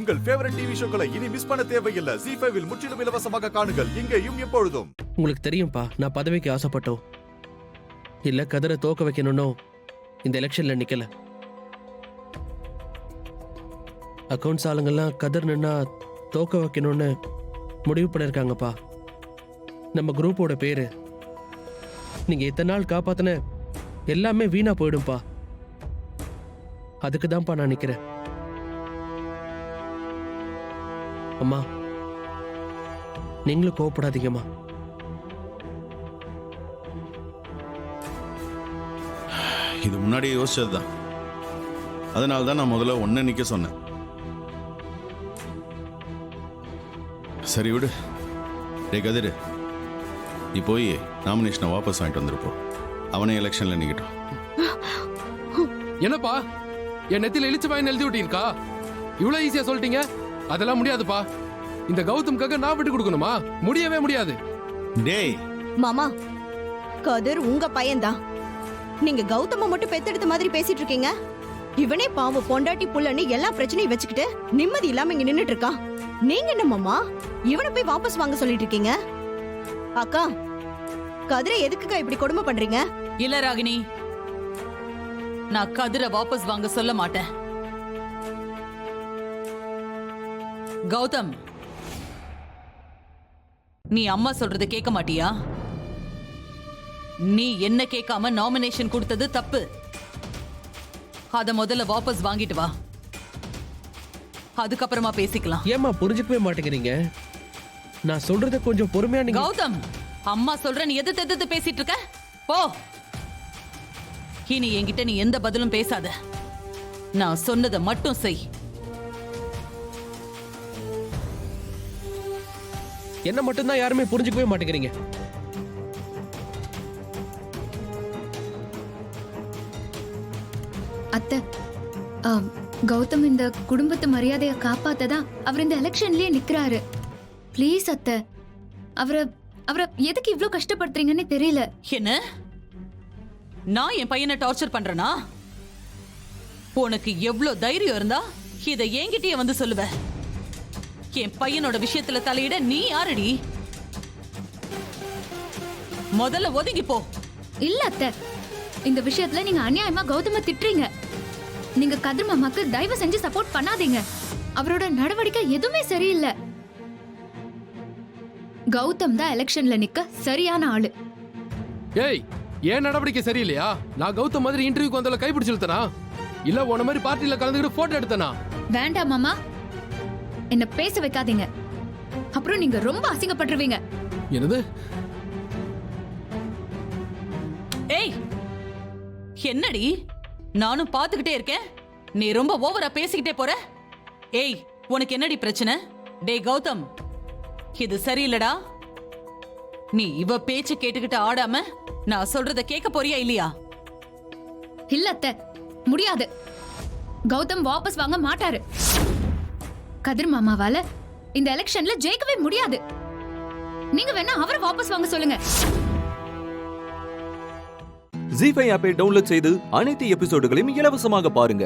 உங்கள் favourite TV ஷோக்களை இனி miss பண்ண தேவையில்லை. ZEE5 இல் முற்றிலும் இலவசமாக காணுங்கள், இங்கேயும் எப்பொழுதும். உங்களுக்கு தெரியும்பா, நான் பதவிக்கு ஆசைப்பட்டோம் இல்ல கதிரை தோக்க வைக்கணும்னோ இந்த எலெக்ஷன்ல நிக்கல. அக்கவுண்ட்ஸ் ஆளுங்கெல்லாம் கதிர் நின்னா தோக்க வைக்கணும்னு முடிவு பண்ணிருக்காங்கப்பா. நம்ம குரூப்போட பேரு நீங்க இத்தனை நாள் காப்பாத்தின எல்லாமே வீணா போயிடும்பா. அதுக்கு தான்ப்பா நான் நிக்கிறேன். அம்மா, நீங்களும் கோவப்படாதீங்கம்மா. இது முன்னாடி யோசிச்சதுதான். அதனால தான் நான் முதல்ல ஒன்ன நிக்க சொன்னேன். சரி விடு. டே கதிரு, நீ போய் நாமினேஷனை வாபஸ் வாங்கிட்டு வந்துருப்போம். அவனே எலெக்ஷன்ல நிக்கட்டும். என்னப்பா, என் நெத்தில இழிச்சு பையன் எழுதி விட்டீங்கக்கா? இவ்வளவு ஈஸியா சொல்லிட்டீங்க. அதெல்லாம் முடியாதுப்பா. இந்த கௌதம்காக நான் விட்டு கொடுக்கணுமா? முடியவே முடியாது. டேய் மாமா, கதிர் உங்க பையன்தான். நீங்க கௌதம மட்டும் பெத்தெடுத்த மாதிரி பேசிட்டு இருக்கீங்க. இவனே பாவம் பொண்டாட்டி புள்ளன்னு எல்லா பிரச்சனையும் வச்சுக்கிட்டு நிம்மதி இல்லாம இங்க நின்னுட்டு இருக்கான். நீங்க என்ன மாமா இவனை போய் வாபஸ் வாங்க சொல்லிட்டு இருக்கீங்க? அக்கா, கதிரை எதுக்குக்கா இப்படி கொடுமை பண்றீங்க? இல்ல ராகினி, நான் கதிரை வாபஸ் வாங்க சொல்ல மாட்டேன். கௌதம், நீ அம்மா சொல்றதை கேட்க மாட்டியா? நீ என்ன கேட்காம நாமினேஷன் கொடுத்தது தப்பு. அத முதல்ல வாபஸ் வாங்கிட்டு வா, அதுக்கப்புறமா பேசிக்கலாம். ஏமா புரிஞ்சுக்கவே மாட்டேங்கிறீங்க? நான் சொல்றத கொஞ்சம் பொறுமையா நீங்க. கௌதம், அம்மா சொல்ற நீ எதிர்த்து பேசிட்டு இருக்க. போ, இனி என்கிட்ட நீ எந்த பதிலும் பேசாத. நான் சொன்னதை மட்டும் செய். என்ன மட்டும்தான் யாருமே புரிஞ்சுக்கவே மாட்டேங்கிறீங்க. அத்தை, கௌதம் இந்த குடும்பத்து மரியாதையை காப்பாத்ததா அவர் இந்த எலெக்ஷன்லயே நிக்கிறாரு. ப்ளீஸ் அத்தை, அவரை எதுக்கு இவ்ளோ கஷ்டப்படுத்துறீங்கன்னு தெரியல. என்ன, நான் என் பையனை டார்ச்சர் பண்றேனா? உனக்கு எவ்வளவு தைரியம் இருந்தா இதை என்கிட்டயே வந்து சொல்லுவ? என் பையனோட விஷயத்துல தலையிட நீ யாரடி? முதல்ல ஒதுங்கி போ. இல்ல அத்தை, இந்த விஷயத்துல நீங்க அநியாயமா கௌதம திட்டுறீங்க. நீங்க கதிர் மாமாக்கு தயவு செஞ்சு சப்போர்ட் பண்ணாதீங்க. அவரோட நடவடிக்கை எதுவுமே சரியில்லை. கௌதம் தான் எலெக்ஷன்ல நிக்க சரியான ஆளு. ஏய், ஏன் நடவடிக்கை சரியில்லையா? நான் கௌதம் மாதிரி இன்டர்வியூக்கு வந்தால கைப்பிடிச்சு இழுத்தனா? இல்ல உன மாதிரி பார்ட்டில கலந்துக்கிட்டு போட்டோ எடுத்தனா? வேண்டாம் மாமா, என்ன பேச வைக்காதீங்க. அப்புறம் நீங்க ரொம்ப அசிங்கப்பட்டுருவீங்க. என்னது? ஏய், என்னடி? நானும் பாத்துக்கிட்டே இருக்கேன், நீ ரொம்ப ஓவரா பேசிக்கிட்டே போற. ஏய், உனக்கு என்னடி பிரச்சனை? டேய் கௌதம், இது சரியில்லடா. நீ இவ பேச்சு கேட்டுக்கிட்டு ஆடாம நான் சொல்றத கேட்க போறியா இல்லையா? இல்ல அத்தை, முடியாது. கௌதம் வாபஸ் வாங்க மாட்டாரு. கதிர் மாமாவால இந்த எலெக்ஷன்ல ஜெயிக்கவே முடியாது. நீங்க வேணா அவரை வாபஸ் வாங்க சொல்லுங்க. ZEE5 ஆப்பை டவுன்லோட் செய்து அனைத்து எபிசோடுகளையும் இலவசமாக பாருங்க.